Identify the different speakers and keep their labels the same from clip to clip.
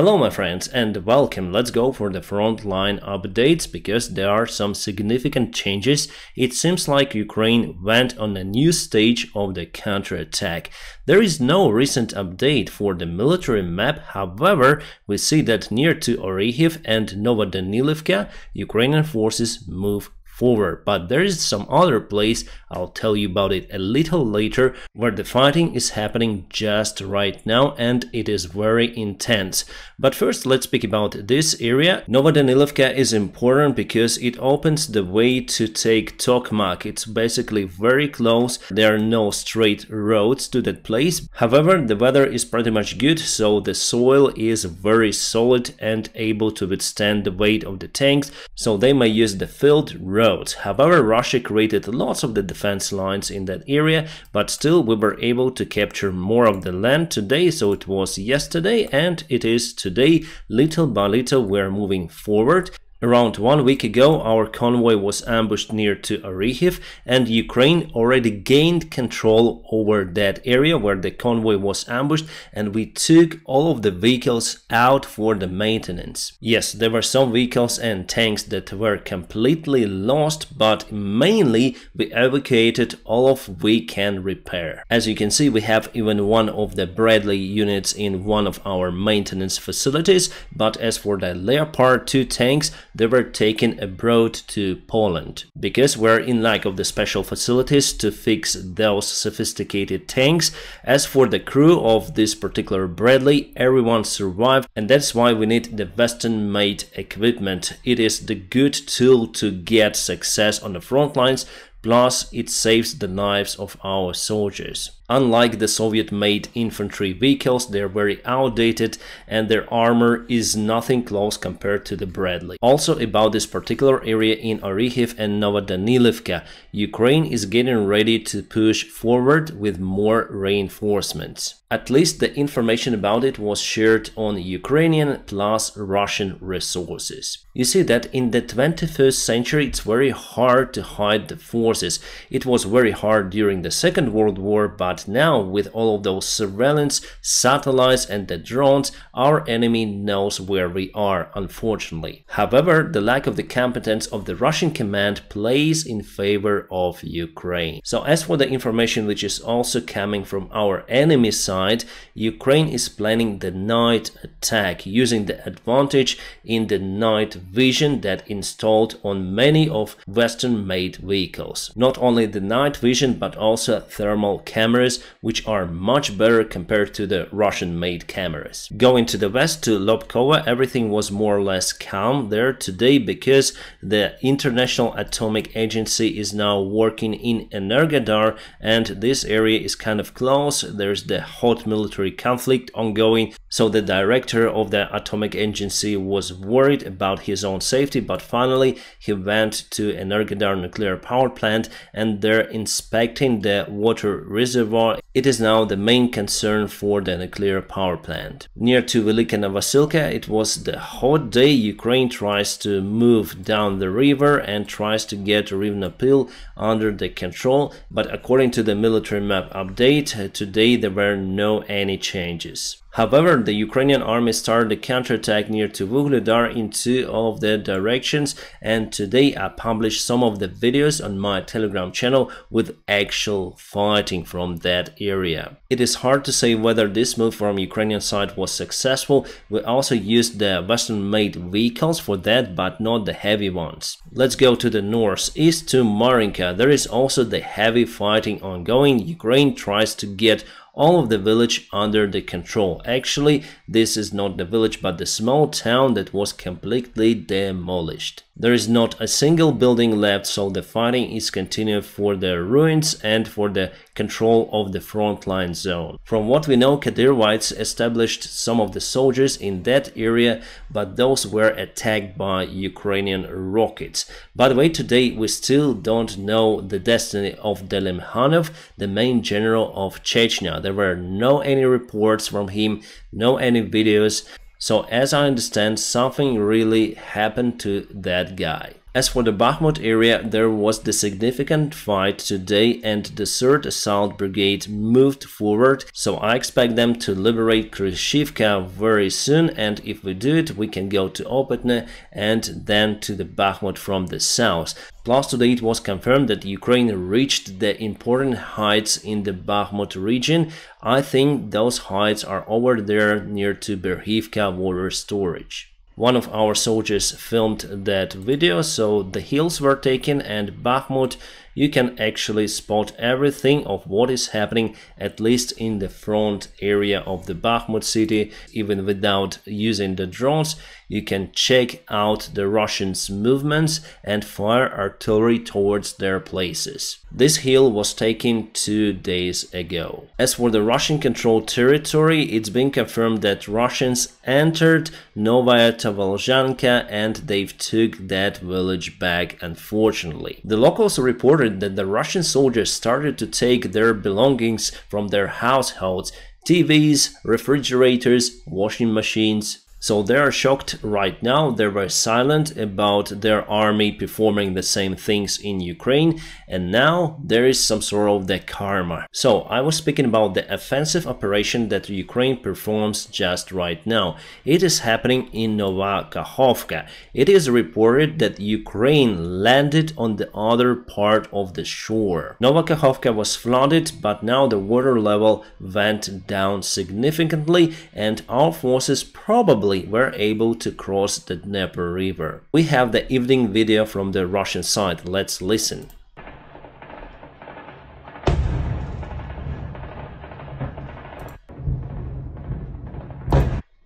Speaker 1: Hello my friends and welcome. Let's go for the frontline updates because there are some significant changes. It seems like Ukraine went on a new stage of the counterattack. There is no recent update for the military map, however, we see that near to Orikhiv and Novodanilivka, Ukrainian forces move forward, but there is some other place, I'll tell you about it a little later, where the fighting is happening just right now and it is very intense. But first let's speak about this area. Novodanilivka is important because it opens the way to take Tokmak. It's basically very close, there are no straight roads to that place. However, the weather is pretty much good, so the soil is very solid and able to withstand the weight of the tanks, so they may use the field road. However, Russia created lots of the defense lines in that area, but still we were able to capture more of the land today, so it was yesterday and it is today. Little by little we are moving forward. Around 1 week ago, our convoy was ambushed near to Orikhiv and Ukraine already gained control over that area where the convoy was ambushed, and we took all of the vehicles out for the maintenance. Yes, there were some vehicles and tanks that were completely lost, but mainly we evacuated all of we can repair. As you can see, we have even one of the Bradley units in one of our maintenance facilities, but as for the Leopard 2 tanks, they were taken abroad to Poland because we're in lack of the special facilities to fix those sophisticated tanks. As for the crew of this particular Bradley, everyone survived, and that's why we need the Western made equipment. It is the good tool to get success on the front lines, plus it saves the lives of our soldiers. Unlike the Soviet-made infantry vehicles, they're very outdated and their armor is nothing close compared to the Bradley. Also about this particular area in Orikhiv and Novodanilivka, Ukraine is getting ready to push forward with more reinforcements. At least the information about it was shared on Ukrainian plus Russian resources. You see that in the 21st century it's very hard to hide the forces. It was very hard during the Second World War, but now with all of those surveillance, satellites and the drones, our enemy knows where we are, unfortunately. However, the lack of the competence of the Russian command plays in favor of Ukraine. So as for the information which is also coming from our enemy side, Ukraine is planning the night attack using the advantage in the night vision that installed on many of Western-made vehicles. Not only the night vision but also thermal cameras, which are much better compared to the Russian-made cameras. Going to the west to Lobkova, everything was more or less calm there today because the International Atomic Agency is now working in Energodar and this area is kind of close. There's the hot military conflict ongoing, so the director of the Atomic Agency was worried about his own safety, but finally he went to Energodar nuclear power plant and they're inspecting the water reservoir. It is now the main concern for the nuclear power plant. Near to Velika Novosilka, it was the hot day. Ukraine tries to move down the river and tries to get Rivnopil under the control, but according to the military map update, today there were no any changes. However, the Ukrainian army started the counterattack near to Vuhledar in two of the directions, and today I published some of the videos on my Telegram channel with actual fighting from that area. It is hard to say whether this move from Ukrainian side was successful. We also used the Western-made vehicles for that, but not the heavy ones. Let's go to the northeast to Marinka. There is also the heavy fighting ongoing. Ukraine tries to get all of the village under the control. Actually, this is not the village but the small town that was completely demolished. There is not a single building left, so the fighting is continuing for the ruins and for the control of the frontline zone. From what we know, Kadyrovites established some of the soldiers in that area, but those were attacked by Ukrainian rockets. By the way, today we still don't know the destiny of Delimhanov, the main general of Chechnya. There were no any reports from him, no any videos. So as I understand, something really happened to that guy. As for the Bakhmut area, there was the significant fight today and the 3rd Assault Brigade moved forward, so I expect them to liberate Kryshivka very soon, and if we do it, we can go to Opetne and then to the Bakhmut from the south. Plus today it was confirmed that Ukraine reached the important heights in the Bakhmut region. I think those heights are over there near to Berhivka water storage. One of our soldiers filmed that video, so the hills were taken, and Bakhmut, you can actually spot everything of what is happening, at least in the front area of the Bakhmut city. Even without using the drones, you can check out the Russians' movements and fire artillery towards their places. This hill was taken 2 days ago. As for the Russian-controlled territory, it's been confirmed that Russians entered Novaya Tovolzhanka and they've took that village back, unfortunately. The locals reported that the Russian soldiers started to take their belongings from their households, TVs, refrigerators, washing machines. So they are shocked right now. They were silent about their army performing the same things in Ukraine, and now there is some sort of the karma. So I was speaking about the offensive operation that Ukraine performs just right now. It is happening in Nova Kakhovka. It is reported that Ukraine landed on the other part of the shore. Nova Kakhovka was flooded, but now the water level went down significantly, and our forces probably were able to cross the Dnieper River. We have the evening video from the Russian side. Let's listen.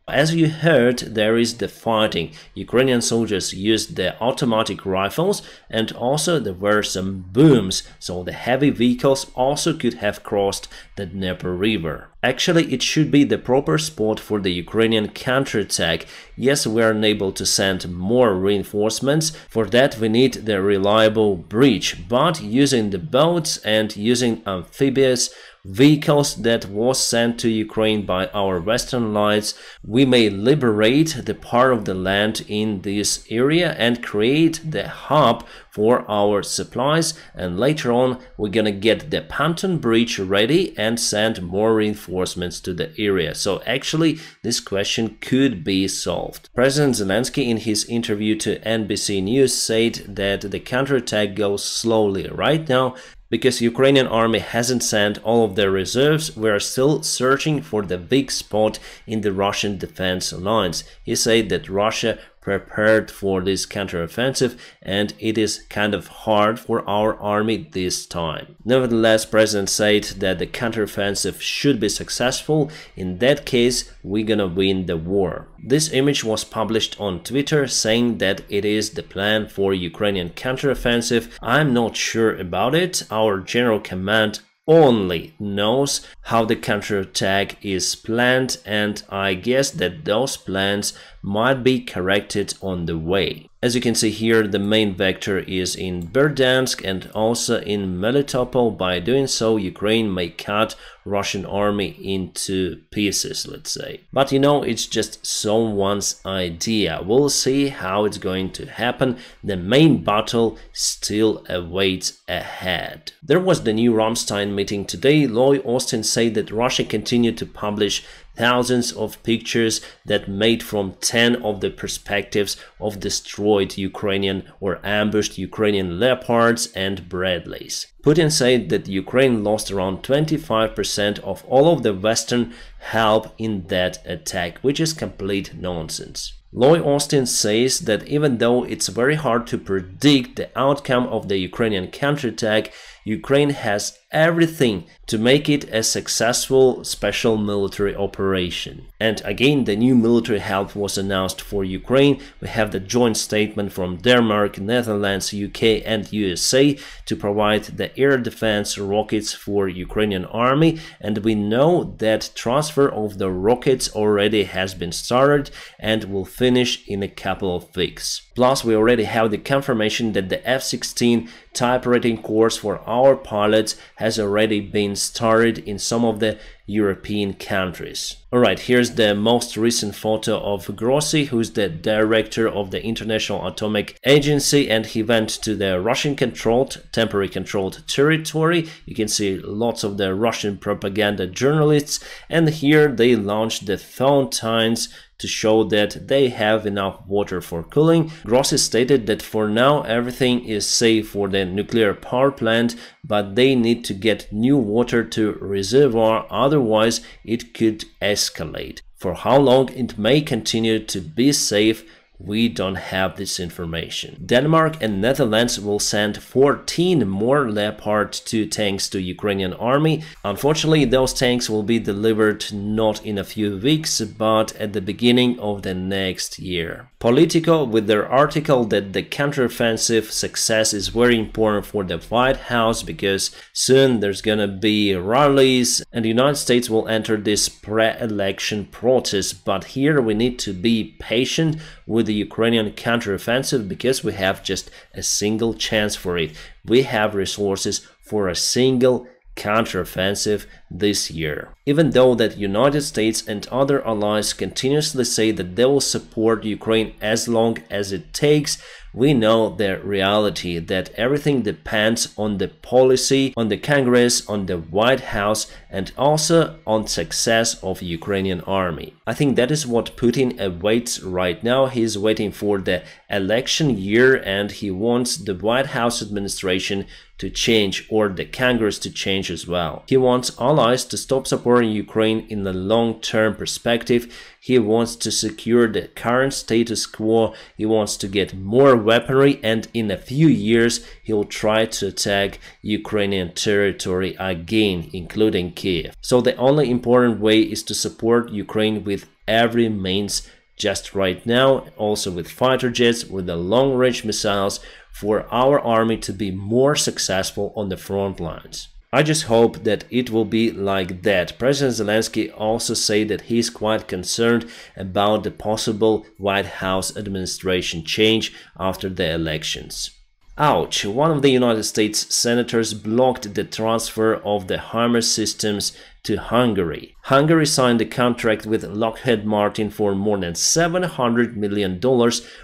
Speaker 1: As you heard, there is the fighting. Ukrainian soldiers used the automatic rifles, and also there were some booms, so the heavy vehicles also could have crossed the Dnieper River. Actually, it should be the proper spot for the Ukrainian counterattack. Yes, we are unable to send more reinforcements. For that, we need the reliable bridge, but using the boats and using amphibious vehicles that was sent to Ukraine by our Western allies, we may liberate the part of the land in this area and create the hub for our supplies, and later on we're gonna get the Panton Bridge ready and send more reinforcements to the area. So actually this question could be solved. President Zelensky in his interview to NBC News said that the counterattack goes slowly right now because Ukrainian army hasn't sent all of their reserves. We are still searching for the weak spot in the Russian defense lines. He said that Russia prepared for this counteroffensive and it is kind of hard for our army this time. Nevertheless, President said that the counteroffensive should be successful. In that case, we're gonna win the war. This image was published on Twitter saying that it is the plan for Ukrainian counteroffensive. I'm not sure about it. Our general command only knows how the counterattack is planned, and I guess that those plans might be corrected on the way. As you can see here, the main vector is in Berdansk and also in Melitopol. By doing so, Ukraine may cut Russian army into pieces, let's say. But you know, it's just someone's idea. We'll see how it's going to happen. The main battle still awaits ahead. There was the new Ramstein meeting today. Lloyd Austin said that Russia continued to publish thousands of pictures that made from 10 of the perspectives of destroyed Ukrainian or ambushed Ukrainian Leopards and Bradleys. Putin said that Ukraine lost around 25% of all of the Western help in that attack, which is complete nonsense. Lloyd Austin says that even though it's very hard to predict the outcome of the Ukrainian counterattack, Ukraine has everything to make it a successful special military operation. And again, the new military help was announced for Ukraine. We have the joint statement from Denmark, Netherlands, UK and USA to provide the air defense rockets for Ukrainian army, and we know that transfer of the rockets already has been started and will finish in a couple of weeks. Plus, we already have the confirmation that the F-16 type rating course for our pilots has already been started in some of the European countries. Alright, here's the most recent photo of Grossi, who's the director of the International Atomic Agency, and he went to the Russian-controlled, temporary controlled territory. You can see lots of the Russian propaganda journalists, and here they launched the fountains to show that they have enough water for cooling. Grossi stated that for now everything is safe for the nuclear power plant, but they need to get new water to reservoir, otherwise it could escalate. For how long it may continue to be safe, we don't have this information. Denmark and Netherlands will send 14 more Leopard 2 tanks to Ukrainian army. Unfortunately, those tanks will be delivered not in a few weeks, but at the beginning of the next year. Politico, with their article that the counteroffensive success is very important for the White House because soon there's gonna be rallies and the United States will enter this pre-election protest. But here we need to be patient with the Ukrainian counteroffensive because we have just a single chance for it. We have resources for a single counteroffensive this year. Even though that United States and other allies continuously say that they will support Ukraine as long as it takes, we know the reality that everything depends on the policy, on the Congress, on the White House, and also on success of Ukrainian army. I think that is what Putin awaits right now. He's waiting for the election year and he wants the White House administration to change or the Congress to change as well. He wants allies to stop supporting Ukraine in the long-term perspective. He wants to secure the current status quo. He wants to get more weaponry, and in a few years he'll try to attack Ukrainian territory again, including Kiev. So the only important way is to support Ukraine with every means just right now, also with fighter jets, with the long-range missiles, for our army to be more successful on the front lines. I just hope that it will be like that. President Zelensky also said that he is quite concerned about the possible White House administration change after the elections. Ouch! One of the United States senators blocked the transfer of the HIMARS systems to Hungary. Hungary signed a contract with Lockheed Martin for more than $700 million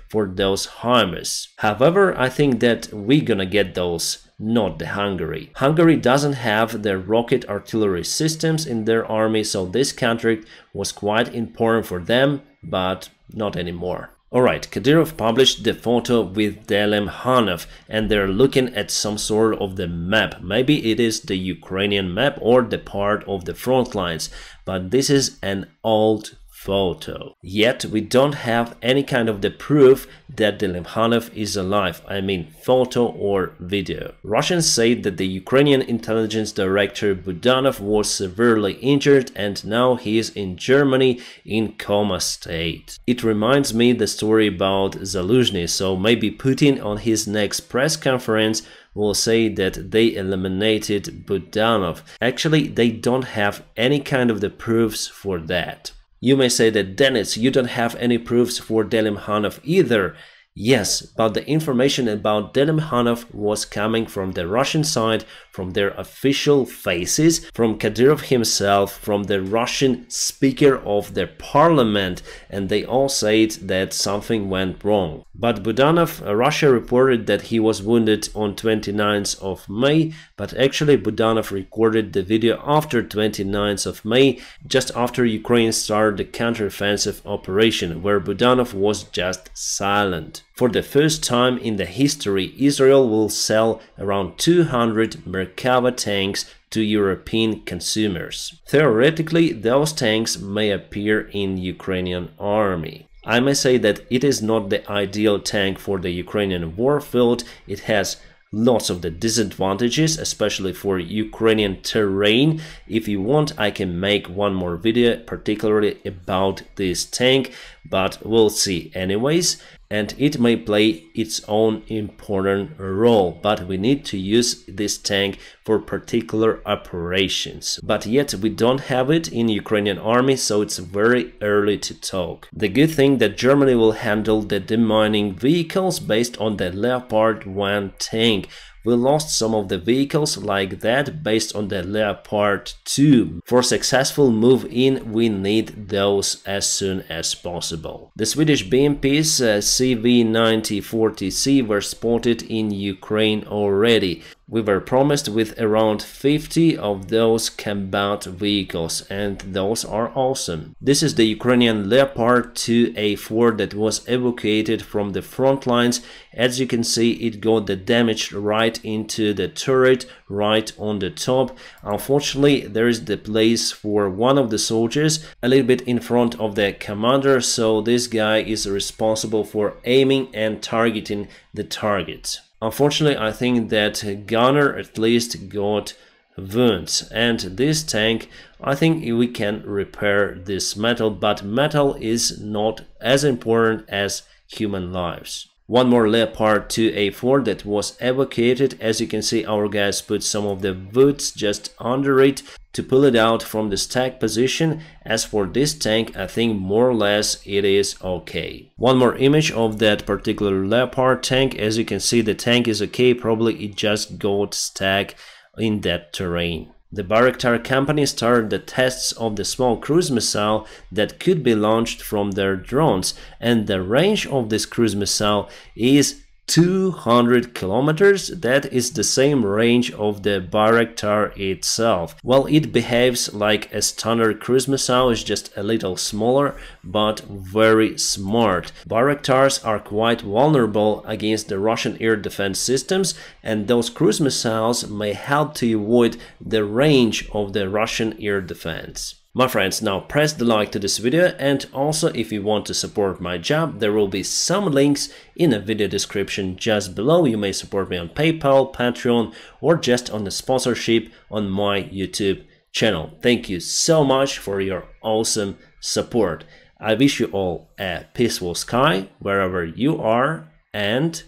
Speaker 1: for those HIMARS. However, I think that we're gonna get those, not the Hungary. Hungary doesn't have the rocket artillery systems in their army, so this contract was quite important for them, but not anymore. Alright, Kadyrov published the photo with Davydov and they're looking at some sort of the map. Maybe it is the Ukrainian map or the part of the front lines, but this is an old photo. Yet we don't have any kind of the proof that Davydov is alive, I mean photo or video. Russians say that the Ukrainian intelligence director Budanov was severely injured and now he is in Germany in coma state. It reminds me the story about Zaluzhny, so maybe Putin on his next press conference will say that they eliminated Budanov. Actually, they don't have any kind of the proofs for that. You may say that, Dennis, you don't have any proofs for Davydov either. Yes, but the information about Davydov was coming from the Russian side, from their official faces, from Kadyrov himself, from the Russian speaker of their parliament, and they all said that something went wrong. But Budanov, Russia reported that he was wounded on 29th of May, but actually Budanov recorded the video after 29th of May, just after Ukraine started the counteroffensive operation, where Budanov was just silent. For the first time in the history, Israel will sell around 200 Merkava tanks to European consumers. Theoretically, those tanks may appear in Ukrainian army. I may say that it is not the ideal tank for the Ukrainian warfield. It has lots of the disadvantages, especially for Ukrainian terrain. If you want, I can make one more video particularly about this tank, but we'll see anyways, and it may play its own important role, but we need to use this tank for particular operations. But yet we don't have it in Ukrainian army, so it's very early to talk. The good thing that Germany will handle the demining vehicles based on the Leopard 1 tank. We lost some of the vehicles like that based on the Leopard 2. For successful move in, we need those as soon as possible. The Swedish BMPs CV9040C were spotted in Ukraine already. We were promised with around 50 of those combat vehicles, and those are awesome. This is the Ukrainian Leopard 2A4 that was evacuated from the front lines. As you can see, it got the damage right into the turret, right on the top. Unfortunately, there is the place for one of the soldiers a little bit in front of the commander, so this guy is responsible for aiming and targeting the target. Unfortunately, I think that gunner at least got wounds, and this tank, I think we can repair this metal, but metal is not as important as human lives. One more Leopard 2A4 that was evacuated. As you can see, our guys put some of the woods just under it to pull it out from the stack position. As for this tank, I think more or less it is okay. One more image of that particular Leopard tank. As you can see, the tank is okay, probably it just got stuck in that terrain. The Bayraktar company started the tests of the small cruise missile that could be launched from their drones, and the range of this cruise missile is 200 kilometers. That is the same range of the Bayraktar itself. Well, it behaves like a standard cruise missile, is just a little smaller, but very smart. Bayraktars are quite vulnerable against the Russian air defense systems, and those cruise missiles may help to avoid the range of the Russian air defense. My friends, now press the like to this video, and also if you want to support my job, there will be some links in the video description just below. You may support me on PayPal, Patreon, or just on the sponsorship on my YouTube channel. Thank you so much for your awesome support. I wish you all a peaceful sky wherever you are, and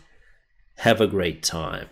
Speaker 1: have a great time.